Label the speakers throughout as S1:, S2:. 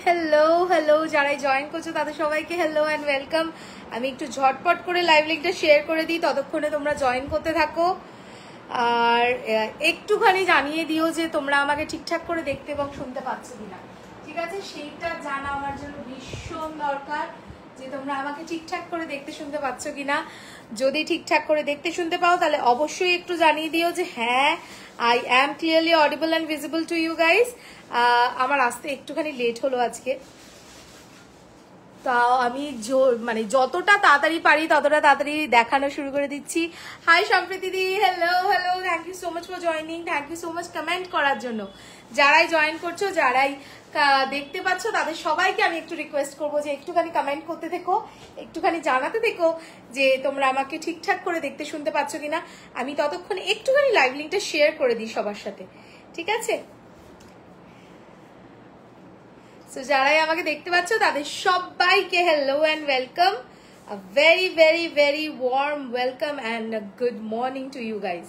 S1: Hello hello যারা join করছো তাদের সবাইকে हेलो एंड वेलकम। আমি একটু ঝটপট করে লাইভ লিংকটা শেয়ার করে দিই, ততক্ষণে তোমরা জয়েন করতে থাকো। আর একটুখানি জানিয়ে দিও যে তোমরা আমাকে ঠিকঠাক করে দেখতে এবং শুনতে পাচ্ছ কিনা, ঠিক আছে? সেইটা জানা আমার জন্য ভীষণ দরকার যে তোমরা আমাকে ঠিকঠাক করে দেখতে শুনতে পাচ্ছ কিনা। যদি ঠিকঠাক করে দেখতে শুনতে পাও তাহলে অবশ্যই একটু জানিয়ে দিও যে হ্যাঁ, I am clearly audible and visible to you guys. আমার আসতে একটুখানি লেট হলো আজকে, তাও আমি মানে যতটা তাড়াতাড়ি পারি ততটা তাড়াতাড়ি দেখানো শুরু করে দিচ্ছি। হাই সম্প্রীতি দি, hello hello, thank you so much for joining, thank you so much comment করার জন্য। যারাই জয়েন করছো, যারাই দেখতে পাচ্ছ, তাদের সবাইকে আমি একটু রিকোয়েস্ট করবো যে একটুখানি কমেন্ট করতে থেকো, একটুখানি জানাতে থেকো যে তোমরা আমাকে ঠিকঠাক করে দেখতে শুনতে পাচ্ছ কিনা। আমি ততক্ষণ একটুখানি লাইভ লিঙ্কটা শেয়ার করে দিই সবার সাথে, ঠিক আছে? সো যারাই আমাকে দেখতে পাচ্ছ তাদের সবাইকে hello and welcome, a very very very warm welcome and good morning to you guys.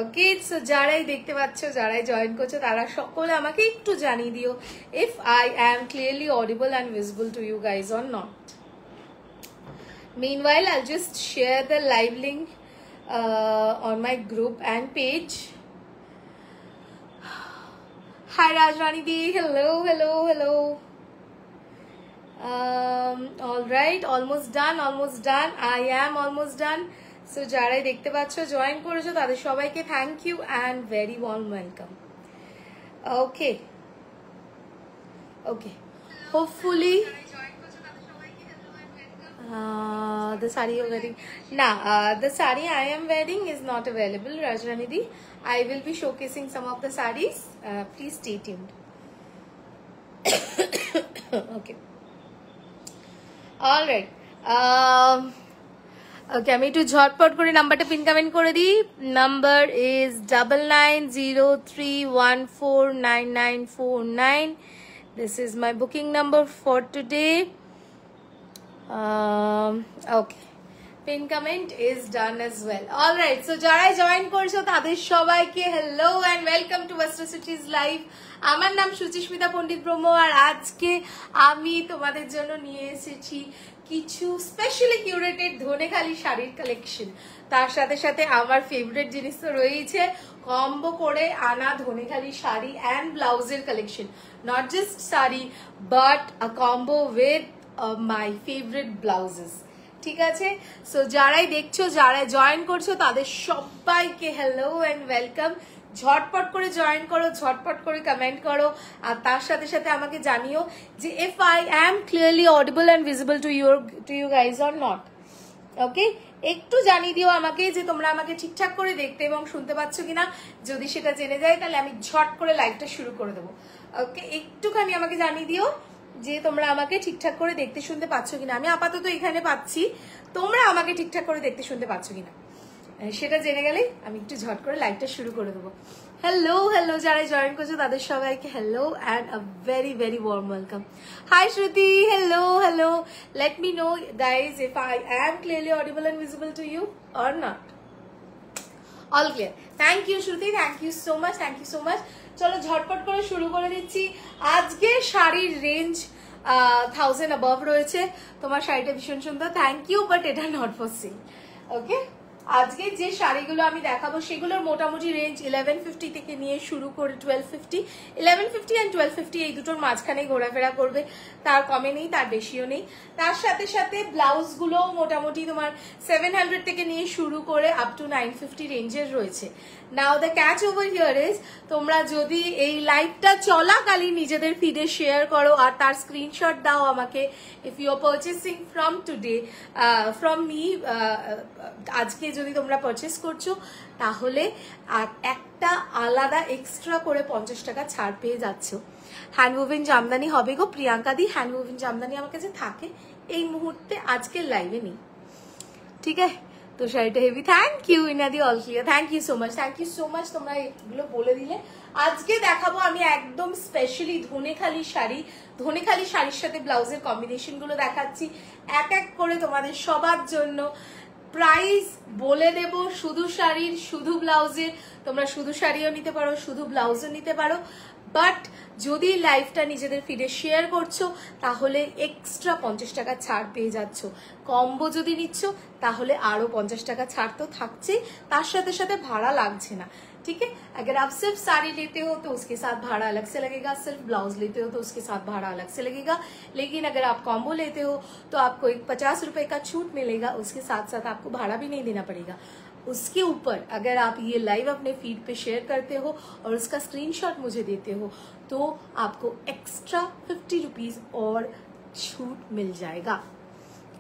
S1: Okay, so যারাই দেখতে পাচ্ছ, যারাই জয়েন করছো, তারা সকলে আমাকে একটু জানিয়ে দিও if I am clearly audible and visible to you guys or not. Meanwhile, I'll just share the live link on my group and page. Hi Rajrani Di, hello, hello, hello. All right, almost done, almost done. I am almost done. So যারাই দেখতে পাচ্ছ, join করেছো, তাদের সবাইকে thank you and very warm welcome. Okay, okay. Hopefully, the sari you're wearing, the sari I am wearing is not available, Rajrani Di. I will be showcasing some of the sarees. Please stay tuned. Okay. All right. Okay, আমি একটু ঝটপট করে নাম্বারটা pin comment করে দিই। Number is 9903149949. This is my booking number for today. Okay. Pin comment is done as well. All right, so যারাই join করছো তাদের সবাইকে hello and welcome to western Suchis live. আমার নাম সুচিস্মিতা পণ্ডিত ব্রহ্ম, আর আজকে আমি তোমাদের জন্য নিয়ে এসেছি কিছু স্পেশালি কিউরেটেড ধনেখালি শাড়ির কালেকশন। তার সাথে সাথে আমার ফেভারিট জিনিস তো রয়েছে, কম্বো করে আনা ধনেখালি শাড়ি অ্যান্ড ব্লাউজের collection. Not just sari but a combo with my favourite blouses, ঠিক আছে? সো যারাই দেখছো, যারা জয়েন করছো, তাদের সবাইকে হ্যালো অ্যান্ড ওয়েলকাম। ঝটপট করে জয়েন করো, ঝটপট করে কমেন্ট করো, আর তার সাথে সাথে আমাকে জানিও যে if I am clearly audible and visible to you guys or not. Okay, একটু জানিয়ে দিও আমাকে যে তোমরা আমাকে ঠিকঠাক করে দেখতে এবং শুনতে পাচ্ছ কিনা। যদি সেটা জেনে যায় তাহলে আমি ঝট করে লাইভটা শুরু করে দেবো। ওকে, একটুখানি আমাকে জানিয়ে দিও যে তোমরা আমাকে ঠিকঠাক করে দেখতে শুনতে পাচ্ছ কিনা। আমি আপাতত এখানে পাচ্ছি, তোমরা আমাকে ঠিকঠাক করে দেখতে শুনতে পাচ্ছ কিনা সেটা জেনে গেলে আমি একটু ঝট করে লাইভটা শুরু করে দেবো। হ্যালো হ্যালো, যারা জয়েন করছো তাদের সবাইকে hello and a very very warm welcome. Hi Shruti, hello hello. Let me know guys if I am clearly audible and visible to you or not. All clear. Thank you Shruti, thank you so much, thank you so much. চলো ঝটপট করে শুরু করে দিচ্ছি। আজকে শাড়ির range 1000 above রয়েছে। তোমার শাড়িটা ভীষণ সুন্দর, থ্যাংক ইউ, বাট এটা নট ফর সেল। ওকে, আজকে যে শাড়িগুলো আমি দেখাবো সেগুলোর মোটামুটি রেঞ্জ 1150 থেকে নিয়ে শুরু করে 1250, 1150 অ্যান্ড 1250 এই দুটোর মাঝখানে ঘোরাফেরা করবে, তার কমে নেই, তার বেশিও নেই। তার সাথে সাথে ব্লাউজগুলো মোটামুটি তোমার 700 থেকে নিয়ে শুরু করে আপ টু 950 রেঞ্জের রয়েছে। Now the catch over here is, তোমরা যদি এই লাইভটা চলাকালীন নিজেদের ফিডে শেয়ার করো আর তার স্ক্রিনশট দাও আমাকে, if you are purchasing from today from me, আজকে যদি তোমরা পারচেস করছো তাহলে আর একটা আলাদা এক্সট্রা করে 50 টাকা ছাড় পেয়ে যাচ্ছ। হ্যান্ড উইভিং জামদানি হবে গো প্রিয়াঙ্কা দি, হ্যান্ড উইভিং জামদানি আমার কাছে থাকে, এই মুহূর্তে আজকের লাইভে নেই, ঠিক আছে? তো শাড়িটা হেভি, থ্যাংক ইউ ইনাদি, all clear, thank you so much, thank you so much, তোমরা এগুলো বলে দিলে। আজকে দেখাবো আমি একদম স্পেশালি ধনেখালি শাড়ি, ধনেখালি শাড়ির সাথে ব্লাউজের কম্বিনেশন গুলো দেখাচ্ছি এক এক করে তোমাদের সবার জন্য। প্রাইস বলে দেব শুধু শাড়ির, শুধু ব্লাউজের, তোমরা শুধু শাড়িও নিতে পারো, শুধু ব্লাউজও নিতে পারো। বাট যদি লাইভটা নিজেদের ফিডে শেয়ার করছো তাহলে এক্সট্রা 50 টাকা ছাড় পেয়ে যাচ্ছ। কম্বো যদি নিচ্ছ তাহলে আরো 50 টাকা ছাড় তো থাকছেই, তার সাথে সাথে ভাড়া লাগছে না। ठीक है, अगर आप सिर्फ साड़ी लेते हो तो उसके साथ भाड़ा अलग से लगेगा, सिर्फ ब्लाउज लेते हो तो उसके साथ भाड़ा अलग से लगेगा। लेकिन अगर आप कॉम्बो लेते हो तो आपको एक 50 रुपए का छूट मिलेगा, उसके साथ साथ आपको भाड़ा भी नहीं देना पड़ेगा। उसके ऊपर अगर आप ये लाइव अपने फीड पे शेयर करते हो और उसका स्क्रीनशॉट मुझे देते हो तो आपको एक्स्ट्रा 50 रुपीज और छूट मिल जाएगा।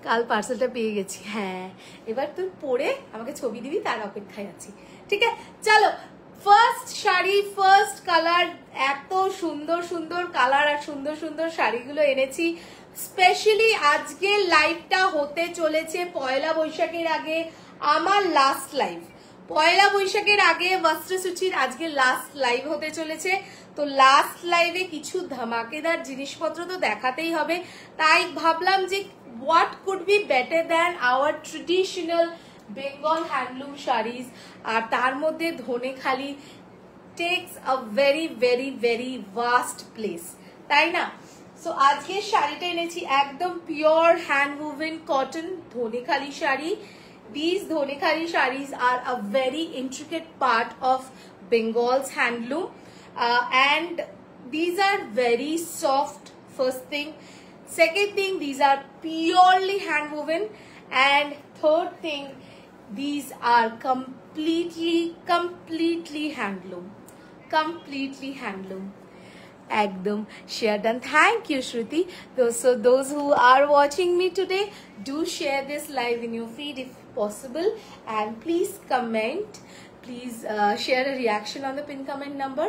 S1: কাল পার্সেলটা পেয়ে গেছি। হ্যাঁ, এবার তুই পরে আমাকে ছবি দিবি, তার অপেক্ষায় আছি। ঠিক আছে, চলো ফার্স্ট শাড়ি, ফার্স্ট কালার। এত সুন্দর সুন্দর কালার আর সুন্দর সুন্দর শাড়িগুলো এনেছি স্পেশালি আজকে। লাইভটা হতে চলেছে পয়লা বৈশাখের আগে, আমার লাস্ট লাইভ। পয়লা বৈশাখের আগে বস্ত্রসূচির আজকে লাস্ট লাইভ হতে চলেছে। তো লাস্ট লাইভে কিছু ধামাকেদার জিনিসপত্র তো দেখাতেই হবে, তাই ভাবলাম যে what could be better than our traditional Bengal handloom sarees, আর তার মধ্যে Dhanekhali takes a very very very vast place, তাই না? সো আজকে শাড়িটা এনেছি একদম pure hand woven cotton Dhaniakhali sari. These Dhaniakhali sarees are a very intricate part of Bengal's handloom, and these are very soft, first thing. Second thing, these are purely hand woven, and third thing, these are completely handloom, completely handloom. Ekdom shared, and thank you Shruti. So those who are watching me today, do share this live in your feed if possible, and please comment, please share a reaction on the pin comment number.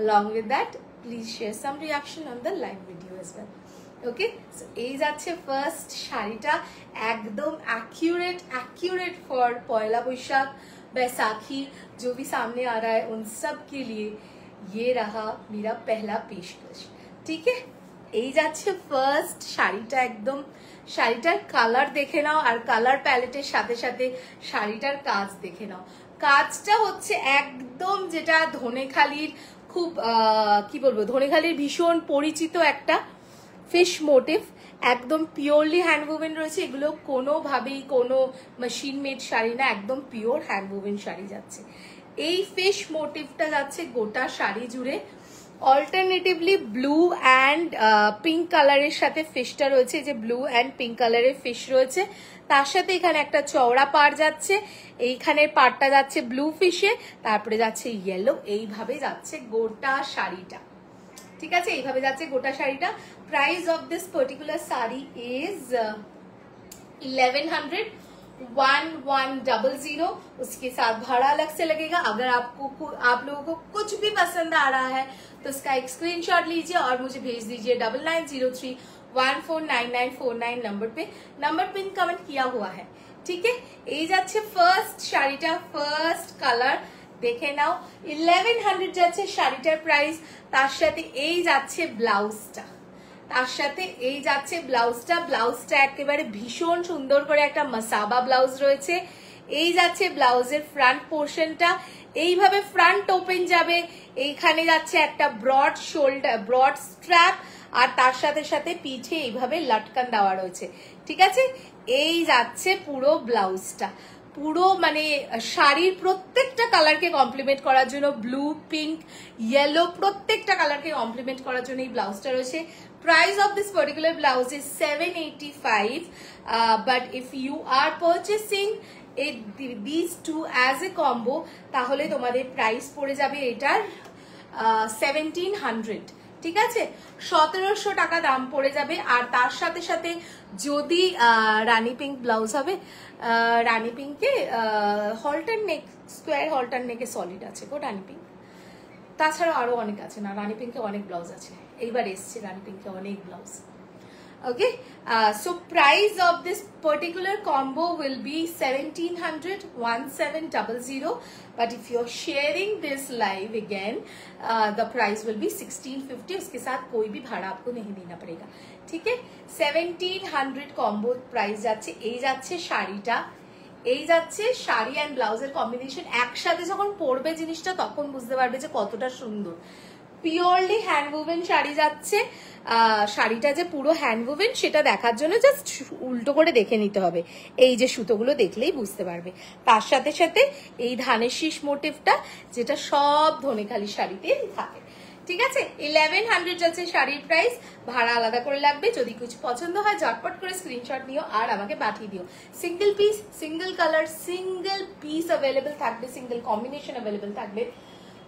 S1: Along with that, please share some reaction on the live video as well. Okay, so এই যাচ্ছে first শাড়িটা, একদম accurate for पयला बैसाख, बैसाखी जो भी सामने आ रहा है उन सब के लिए ये रहा मेरा पहला पेशकश। ठीक है, এই যাচ্ছে ফার্স্ট শাড়িটা। একদম শাড়িটার কালার দেখে নাও, আর কালার প্যালেটের সাথে সাথে শাড়িটার কাজ দেখে নাও। কাজটা হচ্ছে একদম যেটা ধনেখালির খুব কি বলবো, ধনেখালির ভীষণ পরিচিত একটা ফিশ মোটিভ, একদম পিওরলি হ্যান্ড ওভেন রয়েছে। এগুলো কোনোভাবেই কোনো মেশিন মেড শাড়ি না, একদম পিওর হ্যান্ড ওভেন শাড়ি যাচ্ছে। এই ফিশ মোটিভটা যাচ্ছে গোটা শাড়ি জুড়ে। অল্টারনেটিভলি ব্লু অ্যান্ড পিঙ্ক কালারের সাথে ফিশটা রয়েছে, যে ব্লু অ্যান্ড পিঙ্ক কালারের ফিশ রয়েছে, তার সাথে এখানে একটা চওড়া পাড় যাচ্ছে, এইখানের পাড়টা যাচ্ছে ব্লু ফিশে, তারপরে যাচ্ছে ইয়েলো, এইভাবে যাচ্ছে গোটা শাড়িটা। ঠিক আছে, এইভাবে যাচ্ছে গোটা শাড়িটা। Price of this particular sari is 1100 1100। उसके साथ भाड़ा अलग से लगेगा। अगर आप लोगों को कुछ भी पसंद आ रहा है तो उसका एक स्क्रीनशॉट लीजिए और मुझे भेज दीजिए 9903149949 नंबर पिन कमेंट किया हुआ है। ठीक है, এই যাচ্ছে ফার্স্ট শাড়িটা, ফার্স্ট কালার দেখে নাও। 1100 যাচ্ছে শাড়িটার প্রাইস, তার সাথে এই যাচ্ছে ব্লাউজটা, তার সাথে এই যাচ্ছে ব্লাউজটা। ব্লাউজটা একেবারে ভীষণ সুন্দর করে একটা মাসাবা ব্লাউজ রয়েছে। এই যাচ্ছে ব্লাউজের ফ্রন্ট পোর্শনটা, এইভাবে ফ্রন্ট ওপেন যাবে। এইখানে যাচ্ছে একটা ব্রড শোল্ডার, ব্রড স্ট্র্যাপ, আর তার সাথে সাথে পিঠে এইভাবে লটকান দেওয়া রয়েছে। ঠিক আছে, এই যাচ্ছে পুরো ব্লাউজটা। পুরো মানে শাড়ির প্রত্যেকটা কালারকে কমপ্লিমেন্ট করার জন্য, ব্লু, পিঙ্ক, ইয়েলো, প্রত্যেকটা কালারকে কমপ্লিমেন্ট করার জন্য এই ব্লাউজটা রয়েছে। Price of this particular blouse is 785, but if you are purchasing these two as a combo, তাহলে তোমাদের প্রাইস পড়ে যাবে এটার 1700। ঠিক আছে, 1700 টাকা দাম পড়ে যাবে। আর তার সাথে সাথে যদি রানী পিঙ্ক ব্লাউজ হবে, রানী পিঙ্কে হলটার নেক, স্কোয়ার হলটার নেকে সলিড আছে গো রানী পিঙ্ক। তাছাড়া আরো অনেক আছে না, রানী পিঙ্কে অনেক ব্লাউজ আছে, এইবার এসছে রানী পিঙ্কে অনেক blouse. Okay, so price of this particular combo will be 1700 but if you're sharing this live again the price will be 1650। उसके साथ कोई भी भाड़ा आपको नहीं देना पड़ेगा। ठीक है, 1700 कॉम्बो प्राइस যাচ্ছে। এই যাচ্ছে শাড়িটা, এই যাচ্ছে শাড়ি অ্যান্ড ব্লাউজের কম্বিনেশন। একসাথে যখন পরবে জিনিসটা তখন বুঝতে পারবে যে কতটা সুন্দর। পিওরলি হ্যান্ড উভেন শাড়ি যাচ্ছে। শাড়িটা যে পুরো হ্যান্ড উভেন সেটা দেখার জন্য জাস্ট উল্টো করে দেখে নিতে হবে। এই যে সুতোগুলো দেখলেই বুঝতে পারবে। তার সাথে সাথে এই ধানের শীষ মোটিভটা যেটা সব ধনেখালি শাড়িতে থাকে। ঠিক আছে, 1100 যাচ্ছে শাড়ির প্রাইস। ভাড়া আলাদা করে লাগবে। যদি কিছু পছন্দ হয় ঝটপট করে স্ক্রিনশট নিও আর আমাকে পাঠিয়ে দিও। Single piece, single colour, single piece available থাকবে, সিঙ্গেল কম্বিনেশন অ্যাভেলেবেল থাকবে।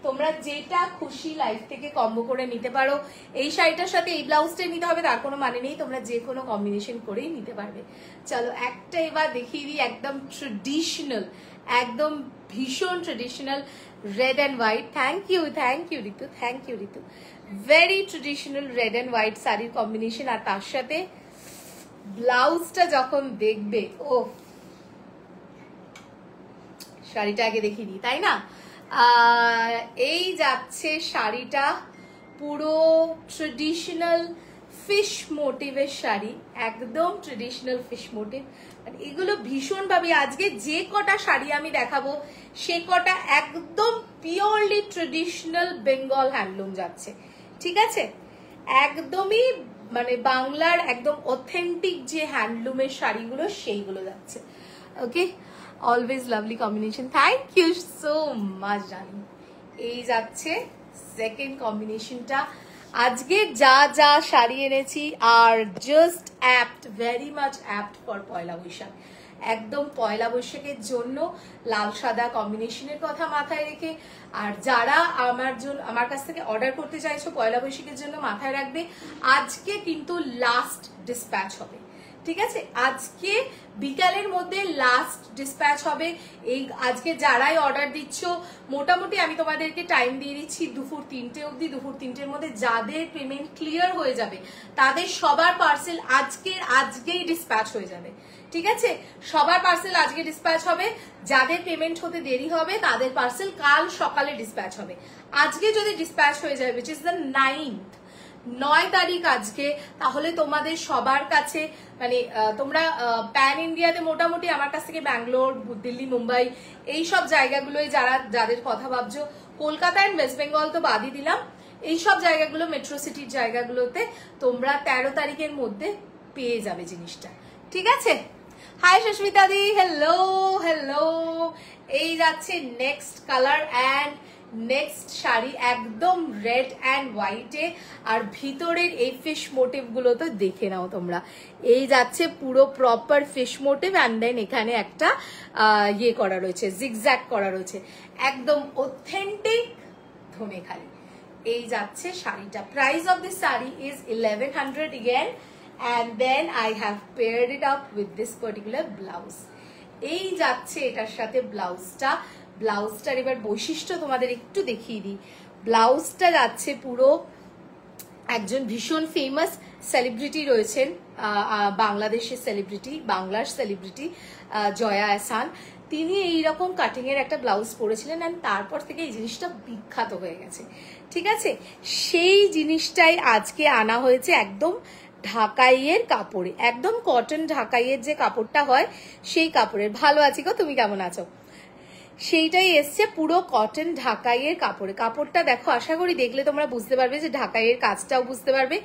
S1: তোমরা যেটা খুশি লাইফ থেকে কম্বো করে নিতে পারো। এই শাড়িটার সাথে এই ব্লাউজটাই নিতে হবে তার কোনো মানে নেই, তোমরা যে কোনো কম্বিনেশন করেই নিতে পারবে। চলো একটা এবার দেখিয়ে দিই একদম ট্রেডিশনাল, একদম ভীষণ traditional red and white. Thank you Ritu, thank you Ritu. Very traditional red and white শাড়ির কম্বিনেশন, আর তার সাথে ব্লাউজটা যখন দেখবে, ও শাড়িটা আগে দেখিয়ে দিই তাই না। এই যাচ্ছে শাড়িটা পুরো ট্রেডিশনাল ফিশ মোটিভের শাড়ি, একদম ট্রেডিশনাল ফিশ মোটিভ। এগুলো ভীষণ ভাবে আজকে যে কটা শাড়ি আমি দেখাবো সে কটা একদম পিওরলি ট্রেডিশনাল বেঙ্গল হ্যান্ডলুম যাচ্ছে। ঠিক আছে, একদমই মানে বাংলার একদম অথেন্টিক যে হ্যান্ডলুমের শাড়িগুলো সেইগুলো যাচ্ছে। Okay, always lovely combination, thank you so much জানি। এই যাচ্ছে সেকেন্ড কম্বিনেশনটা। আজকে যা যা শাড়ি এনেছি আর just apt, very much apt for Poila Boishakh. একদম পয়লা বৈশাখের জন্য লাল সাদা কম্বিনেশনের কথা মাথায় রেখে, আর যারা আমার কাছ থেকে অর্ডার করতে চাইছো পয়লা বৈশাখের জন্য মাথায় রাখবে আজকে কিন্তু লাস্ট ডিসপ্যাচ হবে। ঠিক আছে, আজকে বিকালের মধ্যে লাস্ট ডিসপ্যাচ হবে। এই আজকে যারাই অর্ডার দিচ্ছ মোটামুটি আমি তোমাদেরকে টাইম দিয়ে দিচ্ছি দুপুর 3টে অবধি। দুপুর 3টের মধ্যে যাদের পেমেন্ট ক্লিয়ার হয়ে যাবে তাদের সবার পার্সেল আজকেই ডিসপ্যাচ হয়ে যাবে। ঠিক আছে, সবার পার্সেল আজকে ডিসপ্যাচ হবে। যাদের পেমেন্ট হতে দেরি হবে তাদের পার্সেল কাল সকালে ডিসপ্যাচ হবে। আজকে যদি ডিসপ্যাচ হয়ে যায় which is the 9 তারিখ আজকে, তাহলে তোমাদের সবার কাছে মানে তোমরা প্যান ইন্ডিয়াতে মোটামুটি আমার কাছ থেকে ব্যাঙ্গালোর, দিল্লি, মুম্বাই এই সব জায়গাগুলোই যাদের কথা ভাবছো, কলকাতা এন্ড ওয়েস্ট বেঙ্গল তো বাদই দিলাম, এই সব জায়গাগুলো মেট্রো সিটির জায়গাগুলোতে তোমরা 13 তারিখের মধ্যে পেয়ে যাবে জিনিসটা। ঠিক আছে, হাই সুস্মিতা দি, হ্যালো হ্যালো। এই যাচ্ছে next colour and next sari, একদম রেড অ্যান্ড হোয়াইটে, আর ভিতরের এই ফিশ মোটিভ গুলো তো দেখে নাও তোমরা। এই যাচ্ছে পুরো proper fish motif and then এখানে একটা ইয়ে করা রয়েছে, জিগজ্যাগ করা রয়েছে, একদম অথেন্টিক ধনেখালি। এই যাচ্ছে শাড়িটা। Price of this sari is 1100 again, and then I have paired it up with this particular blouse. এই যাচ্ছে এটার সাথে ব্লাউজটা। ব্লাউজটার এবার বৈশিষ্ট্য তোমাদের একটু দেখিয়ে দিই। ব্লাউজটা যাচ্ছে পুরো একজন ভীষণ ফেমাস সেলিব্রিটি রয়েছেন, বাংলাদেশের সেলিব্রিটি, বাংলার সেলিব্রিটি জয়া আহসান। তিনি এইরকম কাটিং এর একটা ব্লাউজ পরেছিলেন and তারপর থেকে এই জিনিসটা বিখ্যাত হয়ে গেছে। ঠিক আছে, সেই জিনিসটাই আজকে আনা হয়েছে একদম ঢাকাইয়ের কাপড়ে, একদম কটন ঢাকাইয়ের যে কাপড়টা হয় সেই কাপড়ের। ভালো আছি গো, তুমি কেমন আছো? সেইটাই এসছে পুরো কটন ঢাকাইয়ের কাপড়ে। কাপড়টা দেখো, আশা করি দেখলে তোমরা বুঝতে পারবে যে ঢাকাইয়ের কাজটাও বুঝতে পারবে।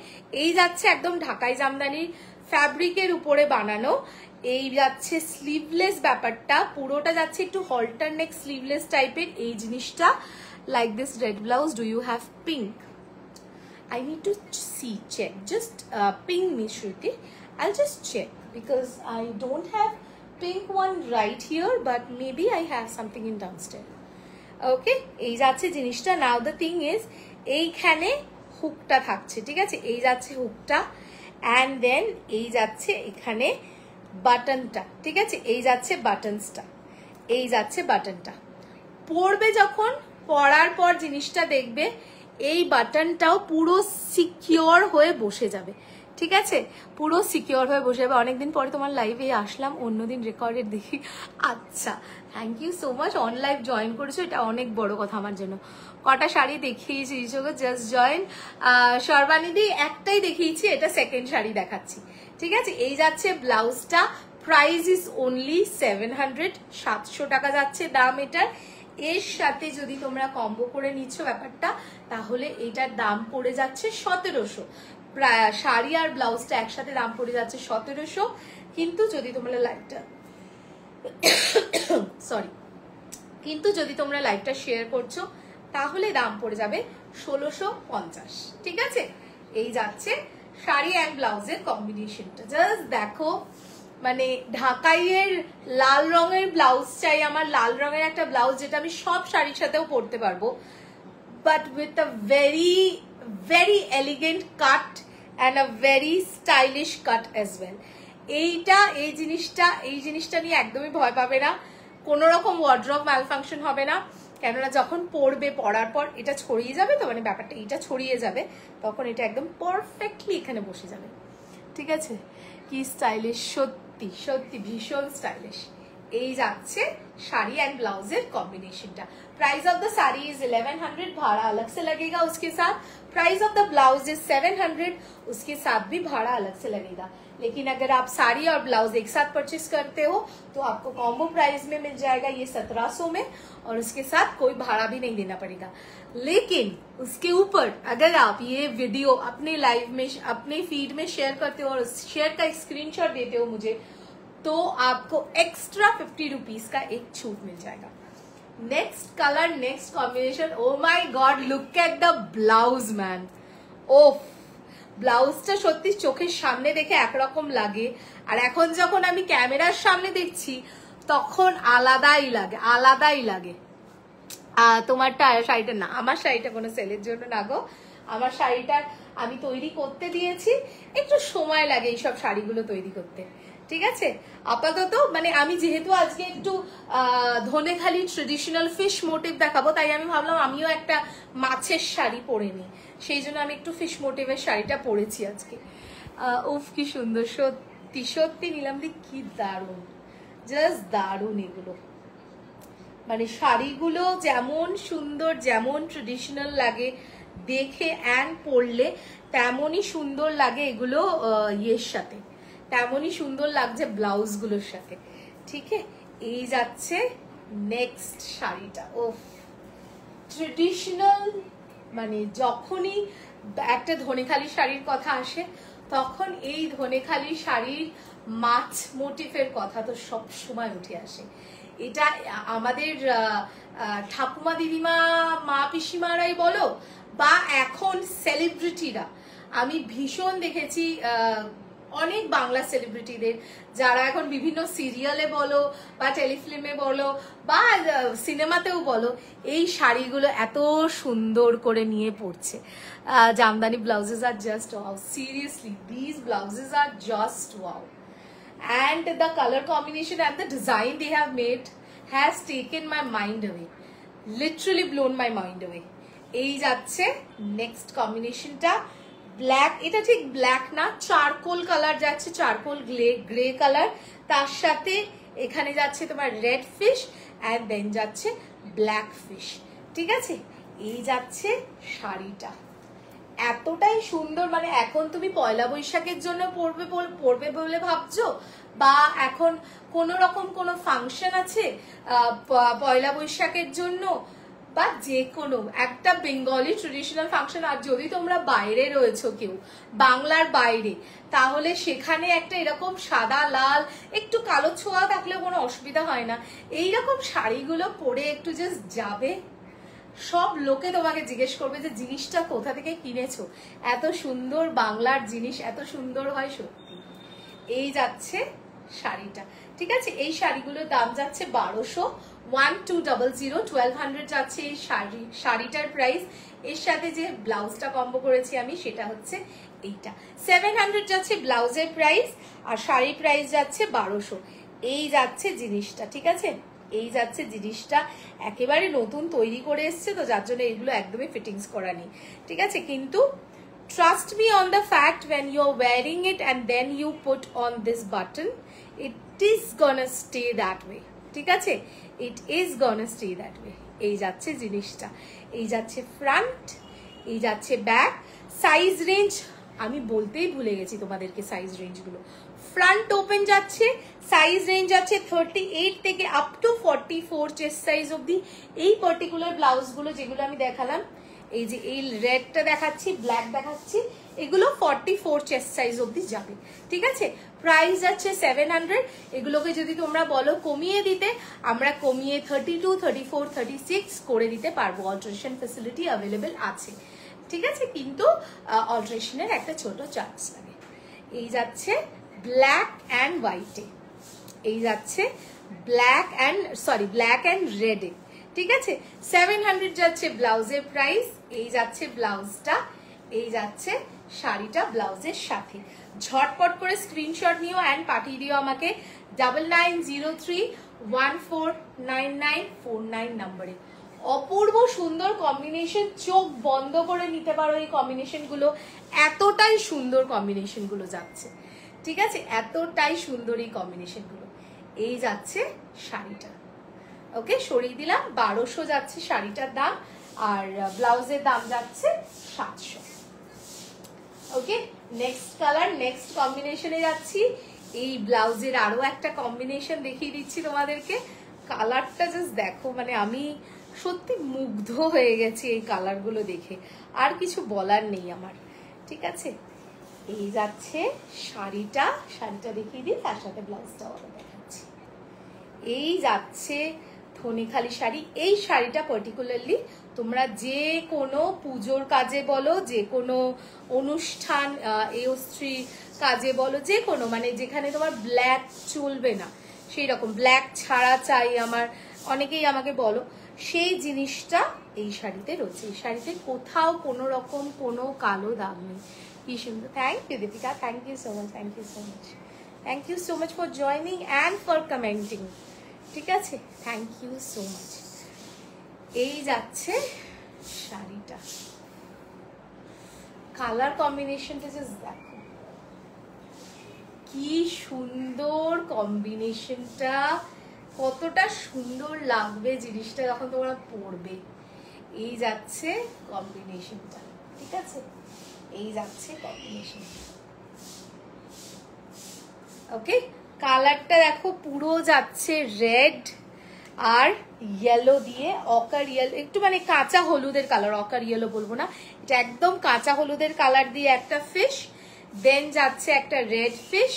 S1: এই যাচ্ছে একদম ঢাকাই জামদানির ফ্যাব্রিকের উপরে বানানো। এই যাচ্ছে স্লিভলেস ব্যাপারটা, পুরোটা যাচ্ছে একটু হল্টার নেক স্লিভলেস টাইপের এই জিনিসটা। Like this red blouse, do you have pink? I need to see, check. Just ping me, Shruti. I'll just check because I don't have pink one right here, but maybe I have something in downstairs. Okay, এই যাচ্ছে জিনিসটা। Now the thing is, এইখানে হুকটা থাকছে। ঠিক আছে, এই যাচ্ছে হুকটা and then এই যাচ্ছে এখানে বাটনটা। ঠিক আছে, এই যাচ্ছে বাটনসটা, এই যাচ্ছে বাটনটা। পরবে যখন, পরার পর জিনিসটা দেখবে এই বাটনটাও পুরো সিকিওর হয়ে বসে যাবে। ঠিক আছে, পুরো সিকিওর হয়ে বসে যাবে। অনেকদিন পরে তোমার লাইভে আসলাম, অন্যদিন রেকর্ডেড দেখি। আচ্ছা, thank you so much, on live join করেছো, এটা অনেক বড় কথা আমার জন্য। কটা শাড়ি দেখিয়েছি জাস্ট জয়েন। সর্বানিধি একটাই দেখিয়েছি, এটা সেকেন্ড শাড়ি দেখাচ্ছি। ঠিক আছে, এই যাচ্ছে ব্লাউজটা। প্রাইস ইজ অনলি 700 টাকা যাচ্ছে দাম এটার। এর সাথে যদি তোমরা কম্বো করে নিচ্ছ ব্যাপারটা, তাহলে এটার দাম পড়ে যাচ্ছে 1700। প্রায় শাড়ি আর ব্লাউজটা একসাথে দাম পড়ে যাচ্ছে 1700। কিন্তু যদি তোমরা লাইভটা সরি কিন্তু যদি তোমরা লাইভটা শেয়ার করছো, তাহলে দাম পড়ে যাবে 1650। ঠিক আছে, এই যাচ্ছে শাড়ি অ্যান্ড ব্লাউজের কম্বিনেশনটা। জাস্ট দেখো, মানে ঢাকাইয়ের লাল রঙের ব্লাউজ চাই আমার, লাল রঙের একটা ব্লাউজ যেটা আমি সব শাড়ির সাথেও পরতে পারবো, but with a very very elegant cut and a very stylish cut as well. এই জিনিসটা নিয়ে একদমই ভয় পাবে না, কোনো রকম ওয়ার্ড্রপ ম্যালফাংশন হবে না। কেননা যখন পরবে, পরার পর এটা ছড়িয়ে যাবে, তো মানে ব্যাপারটা এটা ছড়িয়ে যাবে, তখন এটা একদম পারফেক্টলি এখানে বসে যাবে। ঠিক আছে, কি স্টাইলিশ, সত্যি সত্যি ভীষণ স্টাইলিশ। এই যাচ্ছে শাড়ি एंड ब्लाउजेर कॉम्बिनेशनটা। Price of the sari is 1100, भाड़ा अलग से लगेगा उसके साथ। Price of the blouse is 700, उसके साथ भी भाड़ा अलग से लगेगा। लेकिन अगर आप साड़ी और ब्लाउज एक साथ परचेस करते हो तो आपको कॉम्बो प्राइस में मिल जाएगा ये 1700 में, और उसके साथ कोई भाड़ा भी नहीं देना पड़ेगा। लेकिन उसके ऊपर अगर आप ये वीडियो अपने लाइव में, अपने फीड में शेयर करते हो और शेयर का स्क्रीनशॉट देते हो मुझे, तो आपको एक्स्ट्रा 50 रुपीज का एक छूट मिल जाएगा। Next colour, next combination, oh my God, look at the blouse man. ओफ, ব্লাউজটা সত্যি চোখের সামনে দেখে একরকম লাগে, আর এখন যখন আমি ক্যামেরার সামনে দেখছি তখন আলাদাই লাগে। তোমারটা শাড়িটা না, আমার শাড়িটা কোনো সেলের জন্য না গো, আমার শাড়িটার আমি তৈরি করতে দিয়েছি, একটু সময় লাগে এইসব শাড়িগুলো তৈরি করতে। ঠিক আছে, আপাতত মানে আমি যেহেতু আজকে একটু ধনেখালি ট্রেডিশনাল ফিশ মোটিভ দেখাবো, তাই আমি ভাবলাম আমিও একটা মাছের শাড়ি পরে নিই, সেই জন্য আমি একটু ফিশ মোটিভের শাড়িটা পরেছি আজকে। উফ কি সুন্দর, সত্যি সত্যি নীলামদি কি দারুণ, জাস্ট দারুণ এগুলো। মানে শাড়িগুলো যেমন সুন্দর, যেমন ট্রেডিশনাল লাগে দেখে অ্যান্ড পরলে, তেমনই সুন্দর লাগে এগুলো ইয়ের সাথে, তেমনই সুন্দর লাগছে ব্লাউজগুলোর সাথে। ঠিক আছে, এই যাচ্ছে নেক্সট শাড়িটা। ও ট্রেডিশনাল, মানে যখনই একটা ধনেখালি শাড়ির কথা আসে, তখন এই ধনেখালি শাড়ির মাছ মোটিফের কথা তো সব সময় উঠে আসে। এটা আমাদের ঠাকুমা দিদিমা, মা পিসিমারাই বলো, বা এখন সেলিব্রিটিরা, আমি ভীষণ দেখেছি অনেক বাংলা সেলিব্রিটিদের, যারা এখন বিভিন্ন সিরিয়ালে বলো বা টেলিফিল্মে বলো বা সিনেমাতেও বলো, এই শাড়িগুলো এত সুন্দর করে নিয়ে পড়ছে। Jamdani blouses are just wow, seriously this blouses are just wow, and the color combination and the design they have made has taken my mind away, literally blown my mind away. এই যাচ্ছে নেক্সট কম্বিনেশনটা, black, এটা ঠিক black না, charcoal colour যাচ্ছে, charcoal grey colour, তার সাথে এখানে যাচ্ছে তোমার রেড ফিশ অ্যান্ড দেন যাচ্ছে ব্ল্যাক ফিশ। ঠিক আছে, এই যাচ্ছে শাড়িটা, এতটাই সুন্দর। মানে এখন তুমি পয়লা বৈশাখের জন্য পরবে বলে ভাবছো, বা এখন কোনো রকম কোনো ফাংশন আছে পয়লা বৈশাখের জন্য, বা যে কোনো একটা বেঙ্গলি ট্রেডিশনাল ফাংশন, আর যদি তোমরা বাইরে রয়েছো কেউ বাংলার বাইরে, তাহলে সেখানে একটা এরকম সাদা লাল একটু কালো ছোঁয়া থাকলে কোনো অসুবিধা হয় না। এইরকম শাড়িগুলো পরে একটু জাস্ট যাবে, সব লোকে তোমাকে জিজ্ঞেস করবে যে জিনিসটা কোথা থেকে কিনেছো, এত সুন্দর বাংলার জিনিস এত সুন্দর হয় সত্যি। এই যাচ্ছে শাড়িটা। ঠিক আছে, এই শাড়িগুলোর দাম যাচ্ছে 1200, 1200, 1200 যাচ্ছে এই শাড়িটার প্রাইস। এর সাথে যে ব্লাউজটা কম্বো করেছি আমি, সেটা হচ্ছে এইটা 700 যাচ্ছে ব্লাউজের প্রাইস, আর শাড়ির প্রাইস যাচ্ছে 1200। এই যাচ্ছে জিনিসটা। ঠিক আছে, এই যাচ্ছে জিনিসটা, একেবারে নতুন তৈরি করে এসছে তো, যার জন্য এগুলো একদমই ফিটিংস করা নেই। ঠিক আছে, কিন্তু trust me on the fact, when you're wearing it and then you put on this button, it is gonna stay that way. ঠিক আছে, it is gonna stay that way. এই যাচ্ছে জিনিসটা, এই যাচ্ছে ফ্রন্ট, এই যাচ্ছে ব্যাক। সাইজ রেঞ্জ আমি বলতেই ভুলে গেছি তোমাদেরকে সাইজ রেঞ্জগুলো। ফ্রন্ট ওপেন যাচ্ছে, সাইজ রেঞ্জ আছে 38 থেকে আপ টু 44 চেস্ট সাইজ অবধি। এই পার্টিকুলার ব্লাউজগুলো যেগুলো আমি দেখালাম, এই যে এই রেডটা দেখাচ্ছি, ব্ল্যাক দেখাচ্ছি, এগুলো 44 চেস্ট সাইজ অবধি যাবে। ঠিক আছে, প্রাইস যাচ্ছে 700। এগুলোকে যদি তোমরা বলো কমিয়ে দিতে, আমরা কমিয়ে 32, 34, 36 করে দিতে পারবো। অল্টারেশন ফ্যাসিলিটি অ্যাভেলেবেল আছে। ঠিক আছে, কিন্তু অল্টারেশনের একটা ছোট চার্জ লাগে। এই যাচ্ছে ব্ল্যাক অ্যান্ড হোয়াইটে, এই যাচ্ছে ব্ল্যাক অ্যান্ড রেডে। ঠিক আছে, 700 যাচ্ছে ব্লাউজের প্রাইস। এই যাচ্ছে ব্লাউজটা, এই যাচ্ছে শাড়িটা ব্লাউজের সাথে। ঝটপট করে স্ক্রিনশট নিও অ্যান্ড পাঠিয়ে দিও আমাকে 9903149949 নম্বরে। অপূর্ব সুন্দর কম্বিনেশন, চোখ বন্ধ করে নিতে পারো এই কম্বিনেশন গুলো, এতটাই সুন্দর কম্বিনেশন গুলো যাচ্ছে। ঠিক আছে, এতটাই সুন্দর এই কম্বিনেশন গুলো। এই যাচ্ছে শাড়িটা, ওকে সরিয়ে দিলাম। 1200 যাচ্ছে শাড়িটার দাম, আর ব্লাউজের দাম যাচ্ছে 700। ওকে, নেক্সট কালার, নেক্সট কম্বিনেশনে যাচ্ছি। এই ব্লাউজের আরো একটা কম্বিনেশন দেখিয়ে দিচ্ছি তোমাদেরকে। কালারটা জাস্ট দেখো, মানে আমি সত্যি মুগ্ধ হয়ে গেছি এই কালারগুলো দেখে, আর কিছু বলার নেই আমার। ঠিক আছে, এই যাচ্ছে শাড়িটা, শাড়িটা দেখিয়ে দিই, তার সাথে ব্লাউজটাও দেখাচ্ছি। এই যাচ্ছে ধনেখালি শাড়ি। এই শাড়িটা পার্টিকুলারলি তোমরা যে কোনো পুজোর কাজে বলো, যে কোনো অনুষ্ঠান এওস্ত্রী কাজে বলো, যে কোনো মানে যেখানে তোমার ব্ল্যাক চলবে না, সেই রকম ব্ল্যাক ছাড়া চাই আমার, অনেকেই আমাকে বলো, সেই জিনিসটা এই শাড়িতে রয়েছে। এই শাড়িতে কোথাও কোনো রকম কোনো কালো দাগ নেই। কি সুন্দর। Thank you Deepika, thank you so much, thank you so much, thank you so much for joining and for commenting. ঠিক আছে, থ্যাংক ইউ সো মাচ। এই যাচ্ছে শাড়িটা, কালার কম্বিনেশনটা জাস্ট দেখো কি সুন্দর কম্বিনেশনটা, কতটা সুন্দর লাগবে জিনিসটা যখন তোমরা পরবে। এই যাচ্ছে কম্বিনেশনটা। ঠিক আছে, এই যাচ্ছে কম্বিনেশন। ওকে, কালারটা দেখো পুরো যাচ্ছে রেড আর ইয়েলো দিয়ে, অকার ইয়েলো, একটু মানে কাঁচা হলুদের কালার, অকার ইয়েলো বলবো না, এটা একদম কাঁচা হলুদের কালার দিয়ে একটা ফিশ, দেন যাচ্ছে একটা রেড ফিশ,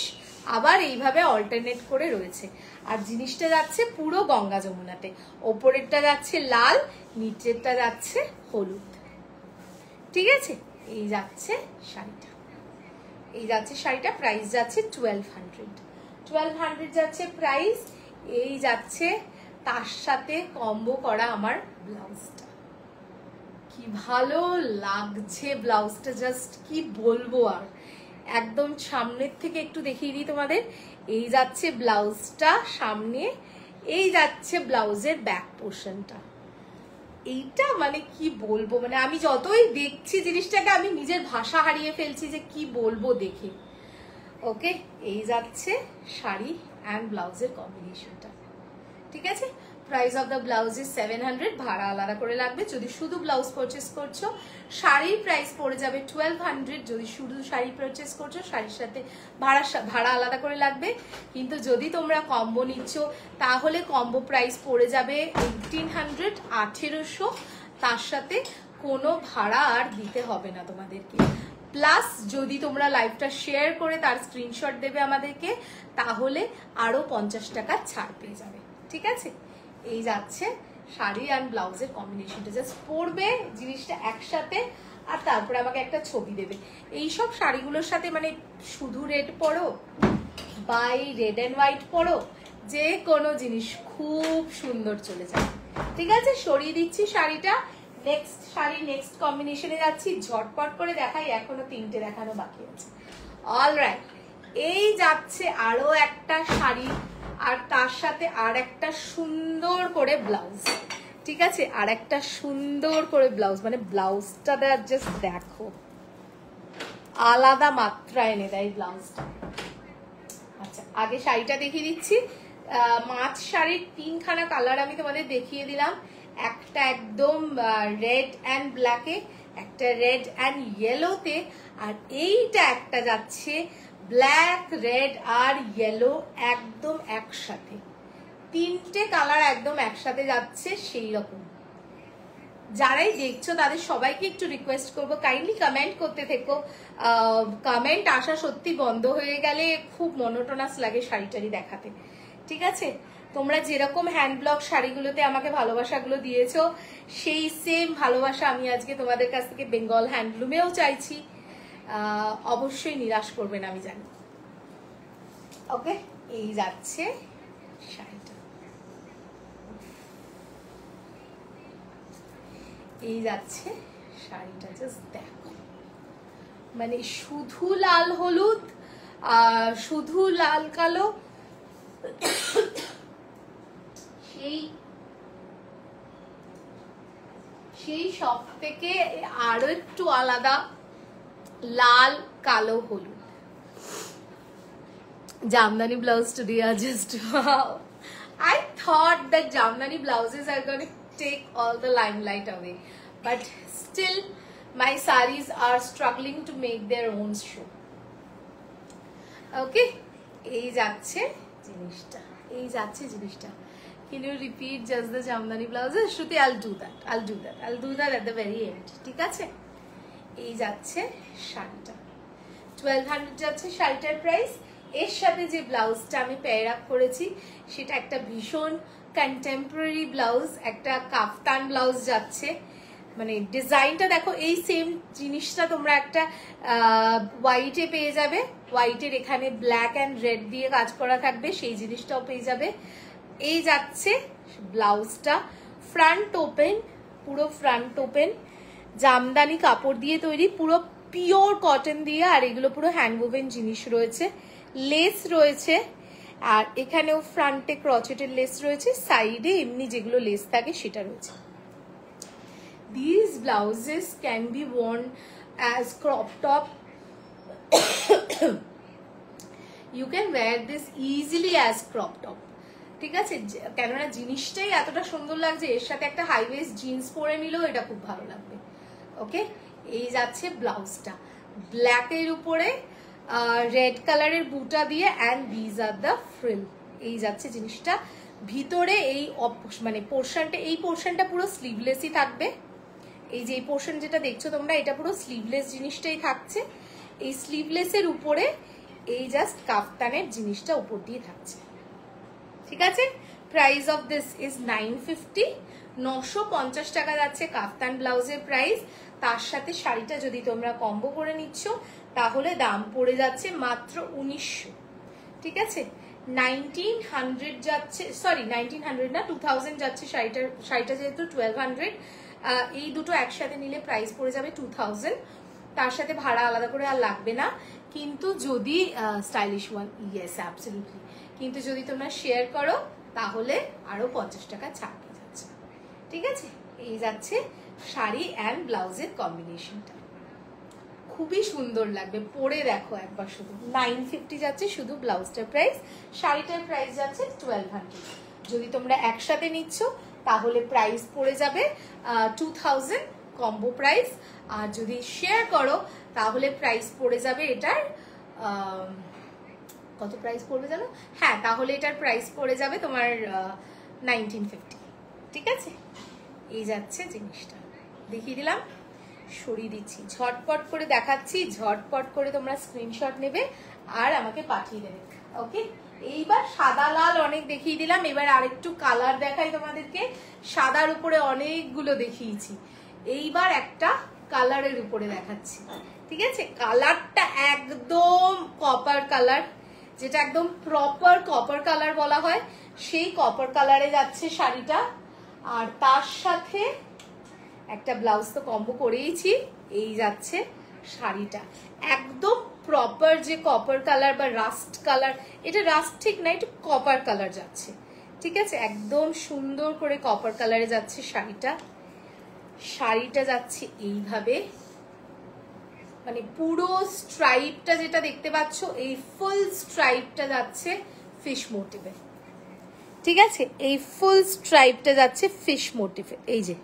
S1: আবার এইভাবে অল্টারনেট করে রয়েছে। আর জিনিসটা যাচ্ছে পুরো গঙ্গা যমুনাতে, ওপরেরটা যাচ্ছে লাল, নিচেরটা যাচ্ছে হলুদ। ঠিক আছে, এই যাচ্ছে শাড়িটা, এই যাচ্ছে শাড়িটা, প্রাইস যাচ্ছে 1200 যাচ্ছে প্রাইস। এই যাচ্ছে তার সাথে কম্বো করা আমার ব্লাউজটা, কি ভালো লাগছে ব্লাউজটা, জাস্ট কি বলবো আর। একদম সামনের থেকে একটু দেখিয়ে দিই তোমাদের। এই যাচ্ছে ব্লাউজটা সামনে, এই যাচ্ছে ব্লাউজের ব্যাক পোর্শনটা। এইটা মানে কি বলবো, মানে আমি যতই দেখছি জিনিসটাকে আমি নিজের ভাষা হারিয়ে ফেলছি যে কি বলবো দেখে। ওকে, এই যাচ্ছে শাড়ি অ্যান্ড ব্লাউজের কম্বিনেশনটা। ঠিক আছে, price of the blouse is 700, ভাড়া আলাদা করে লাগবে। যদি শুধু ব্লাউজ পারচেস করছো, শাড়ির প্রাইস পড়ে যাবে 1200। যদি শুধু শাড়ি পারচেস করছো, শাড়ির সাথে ভাড়া আলাদা করে লাগবে। কিন্তু যদি তোমরা কম্বো নিচ্ছ, তাহলে কম্বো প্রাইস পড়ে যাবে 1800, 1800, তার সাথে কোনো ভাড়া আর দিতে হবে না তোমাদেরকে। প্লাস যদি তোমরা লাইভটা শেয়ার করে তার স্ক্রিনশট দেবে আমাদেরকে, তাহলে আরো 50 টাকা ছাড় পেয়ে যাবে। ঠিক আছে, এই যাচ্ছে শাড়ি অ্যান্ড ব্লাউজের কম্বিনেশনটা, জাস্ট পরবে জিনিসটা একসাথে, আর তারপরে আমাকে একটা ছবি দেবে। এইসব শাড়িগুলোর সাথে মানে শুধু রেড পরো বাই রেড অ্যান্ড হোয়াইট পরো, যে কোনো জিনিস খুব সুন্দর চলে যায়। ঠিক আছে, সরিয়ে দিচ্ছি শাড়িটা। নেক্সট শাড়ি, নেক্সট কম্বিনেশনে যাচ্ছি। ঝটপট করে দেখাই, এখনো 3টে দেখানো বাকি আছে। অলরাইট, এই যাচ্ছে আরো একটা শাড়ি, আর তার সাথে আর একটা সুন্দর করে ব্লাউজ। ঠিক আছে, আর একটা সুন্দর করে ব্লাউজ, মানে ব্লাউজটা জাস্ট দেখো, আলাদা মাত্রা এনে দেয় ব্লাউজটা। আচ্ছা, আগে শাড়িটা দেখিয়ে দিচ্ছি। মাছ শাড়ির 3খানা কালার আমি তোমাদের দেখিয়ে দিলাম। একটা একদম রেড অ্যান্ড ব্ল্যাকে, একটা রেড অ্যান্ড ইয়েলোতে, আর এইটা একটা যাচ্ছে ব্ল্যাক, রেড আর ইয়েলো একদম একসাথে, তিনটে কালার একদম একসাথে যাচ্ছে সেই রকম। যারাই দেখছো তাদের সবাইকে একটু রিকোয়েস্ট করবো, কাইন্ডলি কমেন্ট করতে থেকো। কমেন্ট আসা সত্যি বন্ধ হয়ে গেলে খুব মনোটোনাস লাগে শাড়িটারি দেখাতে, ঠিক আছে? তোমরা যেরকম হ্যান্ড ব্লক শাড়িগুলোতে আমাকে ভালোবাসাগুলো দিয়েছো, সেই সেম ভালোবাসা আমি আজকে তোমাদের কাছ থেকে বেঙ্গল হ্যান্ডলুমেও চাইছি। অবশ্যই নিরাশ করবে না আমি জানি। ওকে, এই যাচ্ছে শাড়িটা, এই যাচ্ছে শাড়িটা, জাস্ট দেখো, মানে শুধু লাল হলুদ, শুধু লাল কালো, সেই সব থেকে আরো একটু আলাদা লাল কালো হলুদ। Jamdani blouse today are just wow. I thought that Jamdani blouses are going to take all the limelight away, but still my sarees are struggling to make their own show. Okay, এই যাচ্ছে জিনিসটা, এই যাচ্ছে জিনিসটা। Can you repeat just the Jamdani blouses? Shruti, I'll do that at the very end. ঠিক আছে, এই যাচ্ছে শাড়িটা, 1200 যাচ্ছে শাড়িটার প্রাইস। এর সাথে যে ব্লাউজটা আমি পেয়ার আপ করেছি সেটা একটা ভীষণ কন্টেম্পোরারি ব্লাউজ, একটা কাফতান ব্লাউজ যাচ্ছে। মানে ডিজাইনটা দেখো, এই সেম জিনিসটা তোমরা একটা হোয়াইটে পেয়ে যাবে, হোয়াইটের এখানে ব্ল্যাক অ্যান্ড রেড দিয়ে কাজ করা থাকবে, সেই জিনিসটাও পেয়ে যাবে। এই যাচ্ছে ব্লাউজটা, ফ্রন্ট ওপেন, পুরো ফ্রন্ট ওপেন, জামদানি কাপড় দিয়ে তৈরি, পুরো পিওর কটন দিয়ে, আর এগুলো পুরো হ্যান্ড ওভেন জিনিস রয়েছে, লেস রয়েছে, আর এখানেও ফ্রন্টে ক্রচেটের লেস রয়েছে, সাইডে এমনি যেগুলো লেস থাকে সেটা রয়েছে। These blouses can be worn as crop top. You can wear this easily as crop top. ঠিক আছে, কেননা জিনিসটাই এতটা সুন্দর লাগছে, এর সাথে একটা হাই ওয়েস্ট জিন্স পরে নিলেও এটা খুব ভালো লাগবে। ওকে, এই যাচ্ছে ব্লাউজটা, ব্ল্যাকের উপরে রেড কালারের বুটা দিয়ে, and these are the frill. এই যাচ্ছে জিনিসটা, ভিতরে এই মানে পোর্শনটা, এই পোর্শনটা পুরো স্লিভলেসই থাকবে। এই যে এই পোর্শন যেটা দেখছো তোমরা, এটা পুরো স্লিভলেস জিনিসটাই থাকছে। এই স্লিভলেসের উপরে এই জাস্ট কাফতানের জিনিসটা উপর দিয়ে থাকছে, ঠিক আছে? প্রাইস অফ দিস ইজ 950, 950 টাকা যাচ্ছে কাফতান ব্লাউজের প্রাইস। তার সাথে শাড়িটা যদি তোমরা কম্বো করে নিচ্ছ তাহলে দাম পড়ে যাচ্ছে মাত্র 1900, ঠিক আছে? 1900 যাচ্ছে, সরি 1900 না, 2000 যাচ্ছে শাড়িটা যেহেতু 1200, এই দুটো একসাথে নিলে প্রাইস পড়ে যাবে 2000। তার সাথে ভাড়া আলাদা করে আর লাগবে না, কিন্তু যদি স্টাইলিশ ওয়ান, ইয়েস অ্যাবসলিউটলি, কিন্তু যদি তোমরা শেয়ার করো তাহলে আরো 50 টাকা ছাড় পেয়ে যাচ্ছে, ঠিক আছে? এই যাচ্ছে শাড়ি অ্যান্ড ব্লাউজের কম্বিনেশনটা, খুবই সুন্দর লাগবে, পরে দেখো একবার শুধু। 950 যাচ্ছে শুধু ব্লাউজটার প্রাইস, শাড়িটার প্রাইস যাচ্ছে 1200। যদি তোমরা একসাথে নিচ্ছ তাহলে প্রাইস পড়ে যাবে 2000 কম্বো প্রাইস, আর যদি শেয়ার করো তাহলে প্রাইস পড়ে যাবে এটার, কত প্রাইস পড়বে জানো? হ্যাঁ, তাহলে এটার প্রাইস পড়ে যাবে তোমার 1950, ঠিক আছে? এই যাচ্ছে জিনিসটা, দেখিয়ে দিলাম, সরিয়ে দিচ্ছি, ঝটপট করে দেখাচ্ছি, ঝটপট করে তোমরা স্ক্রিনশট নেবে আর আমাকে পাঠিয়ে দেবে। ওকে, এইবার সাদা লাল অনেক দেখিয়ে দিলাম, এবার আরেকটু কালার দেখাই তোমাদেরকে। সাদার উপরে অনেকগুলো দেখিয়েছি, এইবার একটা কালারের উপরে দেখাচ্ছি, ঠিক আছে? কালারটা একদম কপার কালার, যেটা একদম প্রপার কপার কালার বলা হয়, সেই কপার কালারে যাচ্ছে শাড়িটা। আর তার সাথে একটা ব্লাউজ তো কম্বো করেইছি, এই যাচ্ছে শাড়িটা, একদম প্রপার যে কপার কালার বা রাস্ট কালার, এটা রাস্ট ঠিক না, একটু কপার কালার যাচ্ছে, ঠিক আছে? একদম সুন্দর করে কপার কালারে যাচ্ছে শাড়িটা। শাড়িটা যাচ্ছে এইভাবে, মানে পুরো স্ট্রাইপটা যেটা দেখতে পাচ্ছ, এই ফুল স্ট্রাইপটা যাচ্ছে ফিশ মোটিভে, ঠিক আছে? এই ফুল স্ট্রাইপটা যাচ্ছে ফিশ মোটিভে, এই যে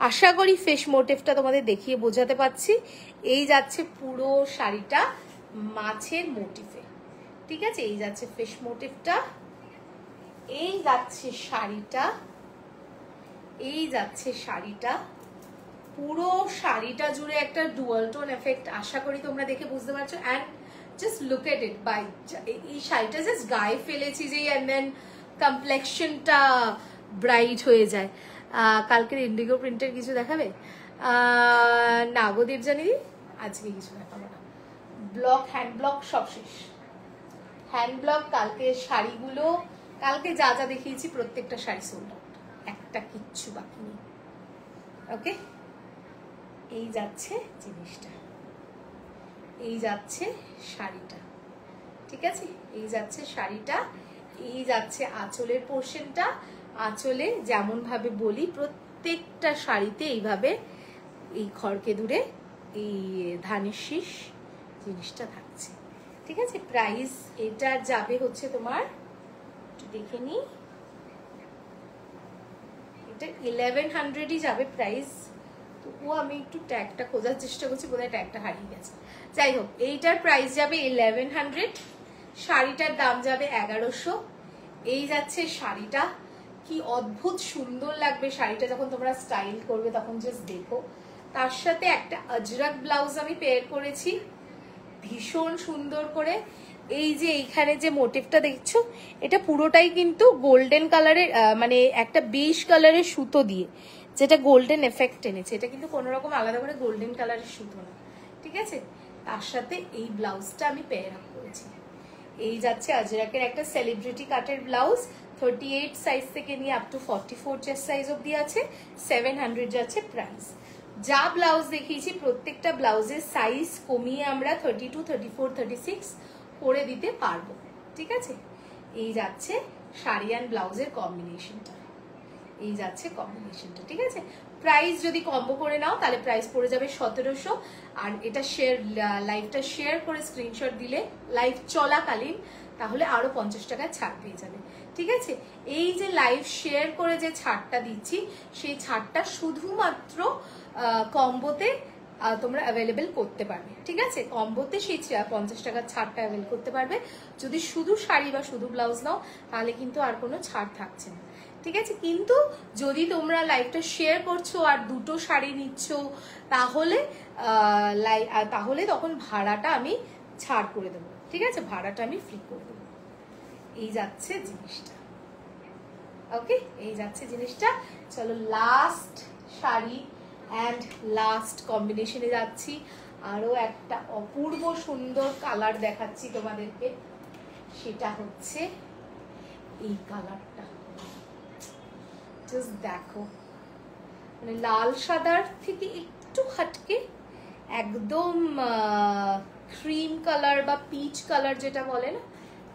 S1: আশা করি ফিশ মোটিভটা তোমাদের দেখিয়ে বোঝাতে পারছি। এই যাচ্ছে পুরো শাড়িটা মাছের মোটিভে, ঠিক আছে? এই যাচ্ছে ফিশ মোটিভটা, এই যাচ্ছে শাড়িটা, এই যাচ্ছে শাড়িটা, পুরো শাড়িটা জুড়ে একটা ডুয়াল টোন এফেক্ট আশা করি তোমরা দেখে বুঝতে পারছো। And just look at it, by এই শাড়িটা জাস্ট গায়ে ফেলেছি যেই, অ্যান্ড দেন কমপ্লেকশনটা ব্রাইট হয়ে যায়। কালকের ইন্ডিগো প্রিন্টের কিছু দেখাবে? না গো দেবজানি, আজকে কিছু দেখাবো না। ব্লক, হ্যান্ড ব্লক সব শেষ। হ্যান্ড ব্লক কালকে শাড়িগুলো, কালকে যা যা দেখিয়েছি প্রত্যেকটা শাড়ি সোল্ড আউট, একটা কিচ্ছু বাকি নেই। ওকে, এই যাচ্ছে জিনিসটা, এই যাচ্ছে শাড়িটা, ঠিক আছে? এই যাচ্ছে শাড়িটা, এই যাচ্ছে আঁচলের পোর্শনটা। আঁচলে যেমন ভাবে বলি প্রত্যেকটা শাড়িতে এইভাবে এই খড়কে দূরে এই ধানের শীষ জিনিসটা থাকছে, ঠিক আছে? প্রাইস এটা যাবে হচ্ছে তোমার, একটু দেখে নি, এটা 1100ই যাবে প্রাইস। তো ও আমি একটু ট্যাগটা খোঁজার চেষ্টা করছি, বোধহয় ট্যাগটা হারিয়ে গেছে। যাই হোক, এইটার প্রাইস যাবে 1100, শাড়িটার দাম যাবে 1100। এই যাচ্ছে শাড়িটা, কি অদ্ভুত সুন্দর লাগবে শাড়িটা যখন তোমরা স্টাইল করবে, তখন জাস্ট দেখো। তার সাথে একটা আজরাক ব্লাউজ আমি পেয়ার করেছি ভীষণ সুন্দর করে। এই যে এইখানে যে মোটিভটা দেখছো, এটা পুরোটাই কিন্তু গোল্ডেন কালারের, মানে একটা বেশ কালারের সুতো দিয়ে যেটা গোল্ডেন এফেক্ট এনেছে। এটা কিন্তু কোনো রকম আলাদা করে গোল্ডেন কালারের সুতো না, ঠিক আছে? তার সাথে এই ব্লাউজটা আমি পেয়ার আপ করেছি। এই যাচ্ছে আজরাকের একটা সেলিব্রিটি কাটের ব্লাউজ, 38 সাইজ থেকে নিয়ে আপ টু 44 চেস্ট সাইজ অব্দি আছে, 700 যাচ্ছে প্রাইস। যা ব্লাউজ দেখিয়েছি প্রত্যেকটা ব্লাউজের সাইজ কমিয়ে আমরা 32, 34, 36 করে দিতে পারবো, ঠিক আছে? এই যাচ্ছে শাড়ি অ্যান্ড ব্লাউজের কম্বিনেশনটা, এই যাচ্ছে কম্বিনেশনটা, ঠিক আছে? প্রাইস যদি কম্বো করে নাও তাহলে প্রাইস পড়ে যাবে 1700। আর এটা শেয়ার, লাইভটা শেয়ার করে স্ক্রিনশট দিলে লাইভ চলাকালীন তাহলে আরো 50 টাকা ছাড় পেয়ে যাবে, ঠিক আছে? এই যে লাইভ শেয়ার করে যে ছাড়টা দিচ্ছি, সেই ছাড়টা শুধুমাত্র কম্বোতে তোমরা অ্যাভেলেবেল করতে পারবে, ঠিক আছে? কম্বোতে সেই 50 টাকার ছাড়টা অ্যাভেল করতে পারবে। যদি শুধু শাড়ি বা শুধু ব্লাউজ নাও তাহলে কিন্তু আর কোনো ছাড় থাকছে না, ঠিক আছে? কিন্তু যদি তোমরা লাইভটা শেয়ার করছো আর দুটো শাড়ি নিচ্ছ তাহলে তাহলে তখন ভাড়াটা আমি ছাড় করে দেবো, ঠিক আছে? ভাড়াটা আমি ফ্রি করে দেবো। এই যাচ্ছে জিনিসটা, ওকে? এই যাচ্ছে জিনিসটা। চলো লাস্ট শাড়ি অ্যান্ড লাস্ট কম্বিনেশনে যাচ্ছি। আরো একটা অপূর্ব সুন্দর কালার দেখাচ্ছি তোমাদেরকে, সেটা হচ্ছে এই কালারটা। জাস্ট দেখো, মানে লাল সাদার থেকে একটু হাটকে একদম ক্রিম কালার বা পিচ কালার যেটা বলে না,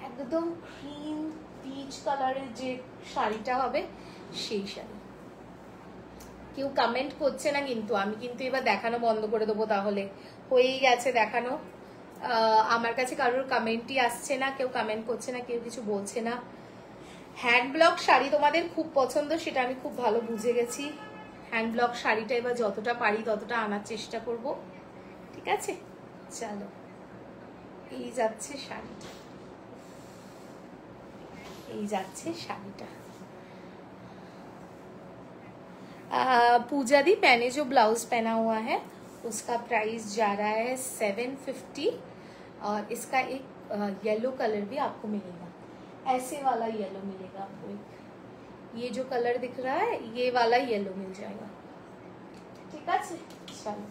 S1: একদম ক্রিম পিচ কালারের যে শাড়িটা হবে সেই শাড়ি। কেউ কমেন্ট করছে না কিন্তু, আমি কিন্তু এবার দেখানো বন্ধ করে দেবো, তাহলে হয়েই গেছে দেখানো। আমার কাছে কারোর কমেন্টই আসছে না, কেউ কমেন্ট করছে না, কেউ কিছু বলছে না। হ্যান্ড ব্লক শাড়ি তোমাদের খুব পছন্দ, সেটা আমি খুব ভালো বুঝে গেছি। হ্যান্ড ব্লক শাড়িটা এবার যতটা পারি ততটা আনার চেষ্টা করব, ঠিক আছে? চলো, এই যাচ্ছে শাড়িটা, এই যাচ্ছে শাড়িটা। पूजा दी, मैंने जो ब्लाउज पहना हुआ है उसका प्राइस जा रहा है 750, और इसका एक येलो कलर भी आपको मिलेगा, ऐसे वाला येलो मिलेगा आपको। एक ये जो कलर दिख रहा है ये वाला येलो मिल जाएगा, ठीक है? चलो,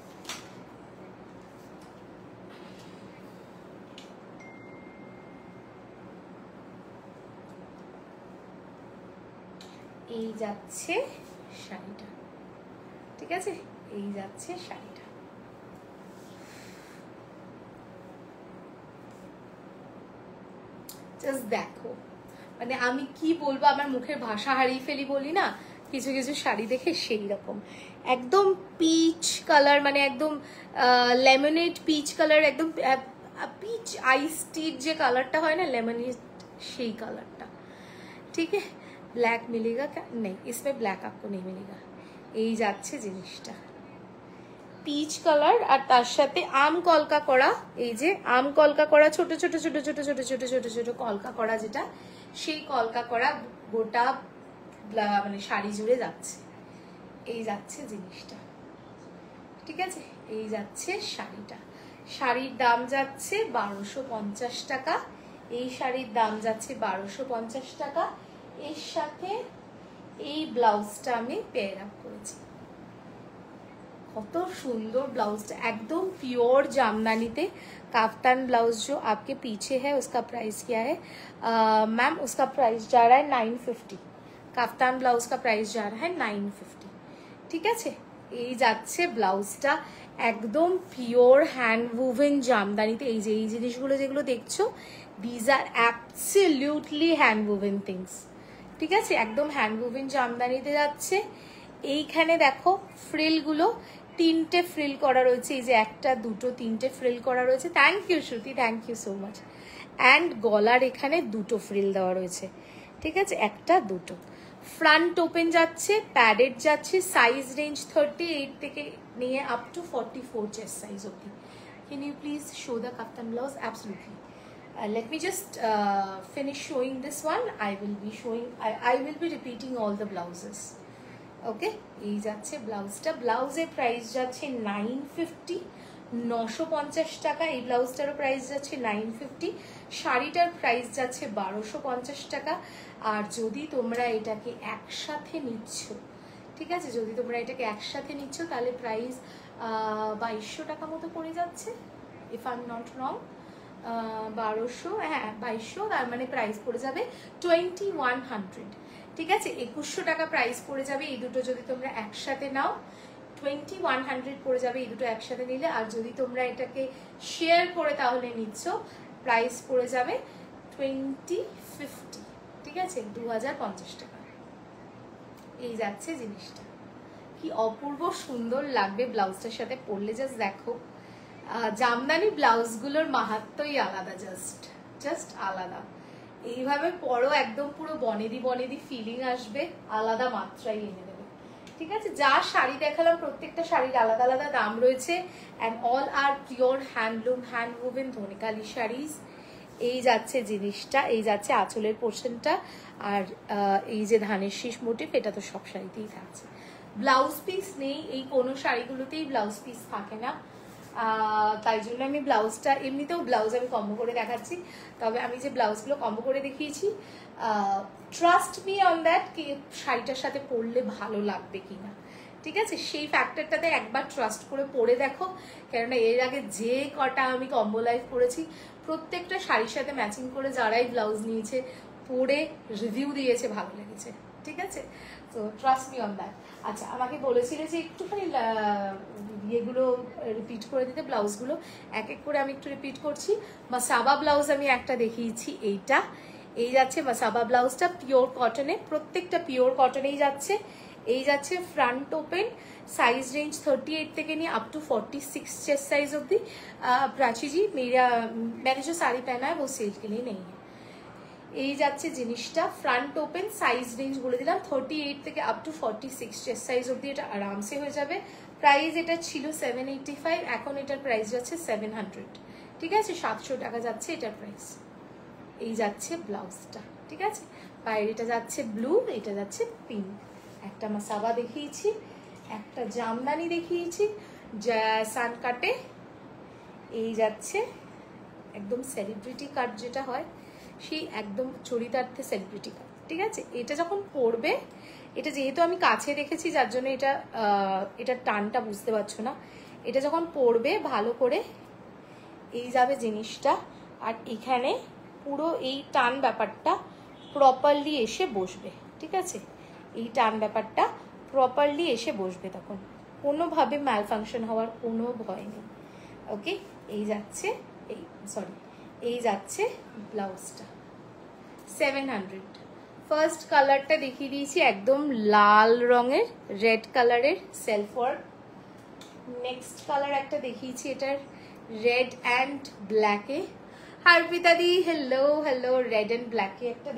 S1: এই যাচ্ছে শাড়িটা, ঠিক আছে? এই যাচ্ছে শাড়িটা। জাস্ট দেখো, মানে আমি কি বলবো, আমার মুখের ভাষা হারিয়ে ফেলি বলি না কিছু কিছু শাড়ি দেখে, সেই রকম একদম পিচ কালার, মানে একদম লেমনেড পিচ কালার, একদম পিচ আইস টির যে কালারটা হয় না লেমনেড, সেই কালারটা, ठीक है? ब्लैक मिलेगा क्या? नहीं, इसमें ब्लैक आपको नहीं मिलेगा। এই যাচ্ছে জিনিসটা পিচ কালার, আর তার সাথে আম কলকা করা, এই যে আম কলকা করা ছোট ছোট ছোট ছোট ছোট ছোট ছোট ছোট কলকা করা, যেটা সেই কলকা করা গোটা মানে শাড়ি জুড়ে যাচ্ছে। এই যাচ্ছে জিনিসটা, ঠিক আছে। এই যাচ্ছে শাড়িটা, শাড়ির দাম যাচ্ছে 1250 টাকা। এই শাড়ির দাম যাচ্ছে 1250 টাকা। এর সাথে এই ব্লাউজটা আমি পেয়ার আপ করেছি। কত সুন্দর ব্লাউজটা, एकदम प्योर जामदानी थे। काफ्तान ब्लाउज जो आपके पीछे है उसका प्राइस क्या है मैम? उसका प्राइस जा रहा है 950। काफ्तान ब्लाउज का प्राइस जा रहा है 950, ठीक है। এই যাচ্ছে ব্লাউজটা একদম পিওর হ্যান্ড উভেন জামদানিতে। এই যে এই জিনিসগুলো যেগুলো দেখছো, these are absolutely hand woven things, ঠিক আছে। একদম হ্যান্ড উভেন জামদানিতে যাচ্ছে। এইখানে দেখো ফ্রিলগুলো, তিনটে ফ্রিল করা রয়েছে। এই যে একটা দুটো তিনটে ফ্রিল করা রয়েছে। Thank you Shruti, thank you so much. And গলার এখানে দুটো ফ্রিল দেওয়া রয়েছে, ঠিক আছে, একটা দুটো। ফ্রন্ট ওপেন যাচ্ছে, প্যাডেড যাচ্ছে, সাইজ রেঞ্জ 38 থেকে নিয়ে আপ টু 44 চেস্ট সাইজ অব্দি। Can you please show the kaftan blouse? Absolutely. Let me just finish showing this one. I will be repeating all the blouses. ওকে, এই যাচ্ছে ব্লাউজটা। ব্লাউজের price যাচ্ছে 950, 950 টাকা। এই ব্লাউজটারও প্রাইস যাচ্ছে 950। শাড়িটার প্রাইস যাচ্ছে 1250 টাকা। আর যদি তোমরা এটাকে একসাথে নিচ্ছ, ঠিক আছে, যদি তোমরা এটাকে একসাথে নিচ্ছ তাহলে প্রাইস 2200 টাকা মতো পড়ে যাচ্ছে, if I am not wrong. 1200, হ্যাঁ 2200, তার মানে প্রাইস পড়ে যাবে 2100, ঠিক আছে। 2100 টাকা প্রাইস পড়ে যাবে এই দুটো যদি তোমরা একসাথে নাও। 2100 পড়ে যাবে এই দুটো একসাথে নিলে। আর যদি তোমরা এটাকে শেয়ার করে তাহলে নিচ্ছ, প্রাইস পড়ে যাবে 2050, ঠিক আছে, 2050 টাকা। এই যাচ্ছে জিনিসটা, কি অপূর্ব সুন্দর লাগবে ব্লাউজটার সাথে পরলে, জাস্ট দেখো। জামদানি ব্লাউজগুলোর মাহাত্ম্যই আলাদা, জাস্ট আলাদা। এইভাবে পরো, একদম পুরো বনেদি বনেদি ফিলিং আসবে, আলাদা মাত্রায় এনে দেবে, ঠিক আছে। যা শাড়ি দেখালাম প্রত্যেকটা শাড়ির আলাদা আলাদা দাম রয়েছে। And all are pure handloom hand woven Dhaniakhali saris. এই যাচ্ছে জিনিসটা, এই যাচ্ছে আঁচলের পোর্শনটা। আর এই যে ধানের শীষ মোটিভ, এটা তো সব শাড়িতেই থাকছে। ব্লাউজ পিস নেই এই কোনো শাড়িগুলোতেই, ব্লাউজ পিস থাকে না। তাই জন্য আমি ব্লাউজটা, এমনিতেও ব্লাউজ আমি কম্বো করে দেখাচ্ছি, তবে আমি যে ব্লাউজগুলো কম্বো করে দেখিয়েছি, ট্রাস্ট মি অন দ্যাট, কি শাড়িটার সাথে পরলে ভালো লাগবে কিনা, ঠিক আছে, সেই ফ্যাক্টরটাতে একবার ট্রাস্ট করে পরে দেখো। কেননা এর আগে যে কটা আমি কম্বো লাইভ করেছি, প্রত্যেকটা শাড়ির সাথে ম্যাচিং করে যারাই ব্লাউজ নিয়েছে, পরে রিভিউ দিয়েছে, ভালো লেগেছে, ঠিক আছে। তো ট্রাস্ট মি অন দ্যাট। আচ্ছা, আমাকে বলেছিলে যে একটুখানি ইয়েগুলো রিপিট করে দিতে, ব্লাউজগুলো এক এক করে আমি একটু রিপিট করছি। মাসাবা ব্লাউজ আমি একটা দেখিয়েছি, এইটা। এই যাচ্ছে মাসাবা ব্লাউজটা পিওর কটনে, প্রত্যেকটা পিওর কটনেই যাচ্ছে। এই যাচ্ছে ফ্রন্ট ওপেন, साइज रेंज 38 থেকে নিয়ে अप टू 46 चेस्ट साइज অবধি। प्राची जी मैंने जो साड़ी पहना है वो सेल के लिए नहीं है। এই যাচ্ছে জিনিসটা ফ্রন্ট ওপেন, সাইজ রেঞ্জ বলে দিলাম 38 থেকে আপ টু 46 চেস্ট সাইজ অবধি, এটা আরামসে হয়ে যাবে। প্রাইস এটা ছিল 785, এখন এটার প্রাইস যাচ্ছে 700, ঠিক আছে, 700 টাকা যাচ্ছে এটার প্রাইস। এই যাচ্ছে ব্লাউজটা, ঠিক আছে। বাইরেটা যাচ্ছে ব্লু, এটা যাচ্ছে পিঙ্ক। একটা মাসাবা দেখিয়েছি, একটা জামদানি দেখিয়েছি সান কাটে। এই যাচ্ছে একদম সেলিব্রিটি কাট যেটা হয়, সেই একদম চরিতার্থে সেলিব্রিটি কাট, ঠিক আছে। এটা যখন পরবে, এটা যেহেতু আমি কাছে রেখেছি যার জন্য এটা টানটা বুঝতে পারছো না। এটা যখন পরবে ভালো করে, এই যাবে জিনিসটা, আর এখানে পুরো এই টান ব্যাপারটা প্রপারলি এসে বসবে, ঠিক আছে। এই টান ব্যাপারটা প্রপারলি এসে বসবে, তখন কোনোভাবে ম্যালফাংশন হওয়ার কোনো ভয় নেই। ওকে, এই যাচ্ছে এই যাচ্ছে ব্লাউজটা 700। ফার্স্ট কালারটা দেখিয়ে দিয়েছি, একদম লাল রঙের, রেড কালারের সেলফ ওয়ার্ক। নেক্সট কালার একটা দেখিয়েছি, এটার রেড অ্যান্ড ব্ল্যাকে। হারপিতা দি হ্যালো হ্যালো, রেড অ্যান্ড ব্ল্যাকে একটা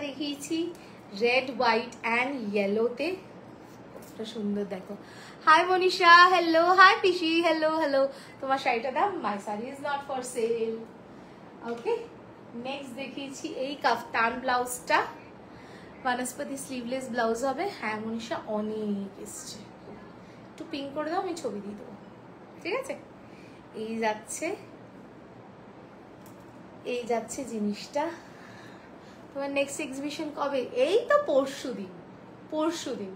S1: দেখিয়েছি, রেড হোয়াইট অ্যান্ড ইয়েলোতে, কতটা সুন্দর দেখো। Hi Manisha, hello. হাই পিসি, হ্যালো হ্যালো। তোমার শাড়িটা দাম, my sari is not for sale. Okay, next দেখিয়েছি এই কাফতান ব্লাউজটা, বনস্পতি স্লিভলেস ব্লাউজ হবে। হ্যাঁ মনীষা, অনেক এসছে, একটু পিঙ্ক করে দাও, আমি ছবি দিয়ে দেবো, ঠিক আছে। এই যাচ্ছে, এই যাচ্ছে জিনিসটা। তোমার নেক্সট এক্সিবিশন কবে? এই তো পরশু দিন,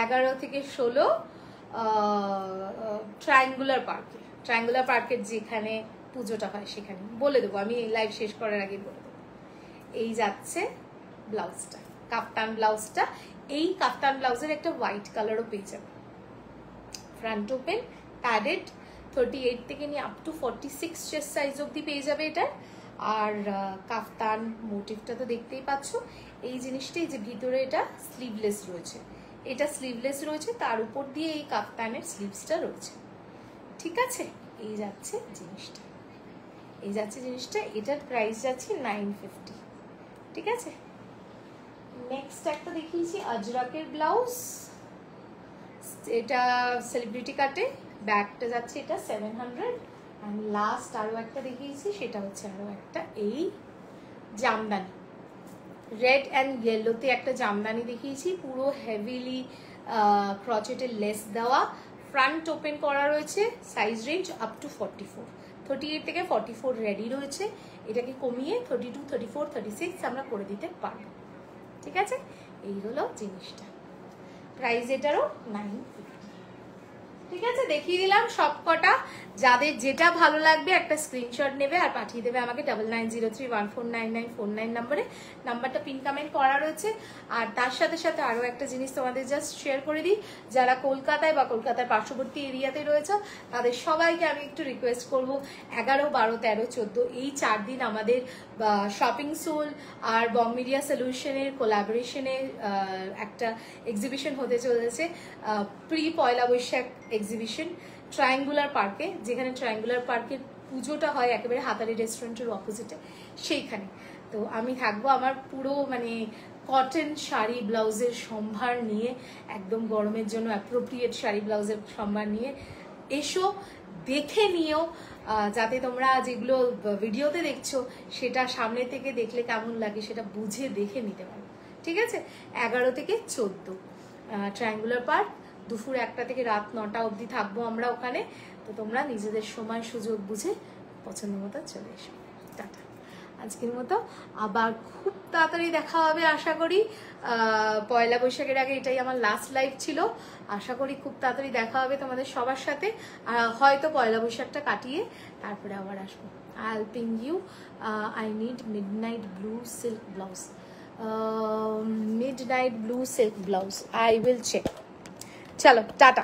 S1: 11 থেকে 16 ট্রায়াঙ্গুলার পার্কে, ট্রায়াঙ্গুলার পার্কের যেখানে পুজোটা হয় সেখানে। বলে দেবো আমি, লাইভ শেষ করার আগে বলে দেবো। এই যাচ্ছে ব্লাউজটা, কাফতান ব্লাউজটা। এই কাফতান ব্লাউজের একটা হোয়াইট কালারও পেয়ে যাবে। ফ্রন্ট ওপেন, প্যাডেড, 38 থেকে নিয়ে আপ টু 46 চেস্ট সাইজ অব্দি পেয়ে যাবে এটা। আর কাফতান মোটিভটা তো দেখতেই পাচ্ছ। এই জিনিসটাই যে ভিতরে এটা স্লিভলেস রয়েছে, এটা স্লিভলেস রয়েছে, তার উপর দিয়ে এই কাফতানের স্লিভসটা রয়েছে, ঠিক আছে। এই যাচ্ছে জিনিসটা, এই যাচ্ছে জিনিসটা। এটার প্রাইস যাচ্ছে 950, ঠিক আছে। নেক্সট একটা দেখিয়েছি আজরাকের ব্লাউজ, এটা সেলিব্রিটি কাটে, ব্যাগটা যাচ্ছে এটা 700। অ্যান্ড লাস্ট আরও একটা দেখিয়েছি, সেটা হচ্ছে আরও একটা এই জামদানি, রেড অ্যান্ড ইয়েলোতে একটা জামদানি দেখিয়েছি, পুরো হেভিলি ক্রচেটের লেস দেওয়া, ফ্রন্ট ওপেন করা রয়েছে, সাইজ রেঞ্জ আপ টু 44, 38 থেকে 44 রেডি রয়েছে। এটাকে কমিয়ে 32, 34, 36 আমরা করে দিতে পারবো, ঠিক আছে। এই হলো জিনিসটা, প্রাইস এটারও 950, ঠিক আছে। দেখিয়ে দিলাম সব কটা। যাদের যেটা ভালো লাগবে একটা স্ক্রিনশট নেবে আর পাঠিয়ে দেবে আমাকে 9903149949 নম্বরে। নাম্বারটা পিন কমেন্ট করা রয়েছে। আর তার সাথে সাথে আরও একটা জিনিস তোমাদের জাস্ট শেয়ার করে দিই, যারা কলকাতায় বা কলকাতার পার্শ্ববর্তী এরিয়াতে রয়েছে তাদের সবাইকে আমি একটু রিকোয়েস্ট করব, 11, 12, 13, 14 এই 4 দিন আমাদের শপিং সোল আর বং মিডিয়া সলিউশনের কোলাবোরেশনে একটা এক্সিবিশন হতে চলেছে, প্রি পয়লা বৈশাখ এক্সিবিশন, ট্রায়াঙ্গুলার পার্কে, যেখানে ট্রায়াঙ্গুলার পার্কের পুজোটা হয় একেবারে হাতারি রেস্টুরেন্টের অপোজিটে, সেইখানে। তো আমি থাকবো আমার পুরো মানে কটন শাড়ি ব্লাউজের সম্ভার নিয়ে, একদম গরমের জন্য অ্যাপ্রোপ্রিয়েট শাড়ি ব্লাউজের সম্ভার নিয়ে। এসো, দেখে নিও, যাতে তোমরা যেগুলো ভিডিওতে দেখছো সেটা সামনে থেকে দেখলে কেমন লাগে সেটা বুঝে দেখে নিতে পারো, ঠিক আছে। 11 থেকে 14 ট্রায়াঙ্গুলার পার্ক, দুপুর 1টা থেকে রাত 9টা অবধি থাকবো আমরা ওখানে। তো তোমরা নিজেদের সময় সুযোগ বুঝে পছন্দ মতো চলে এসো। টাটা, আজকের মতো আবার খুব তাড়াতাড়ি দেখা হবে আশা করি। পয়লা বৈশাখের আগে এটাই আমার লাস্ট লাইভ ছিল, আশা করি খুব তাড়াতাড়ি দেখা হবে তোমাদের সবার সাথে। হয়তো পয়লা বৈশাখটা কাটিয়ে তারপরে আবার আসবো। I'll ping you. I need midnight blue silk blouse. Midnight blue silk blouse. I will check. চলো টাটা।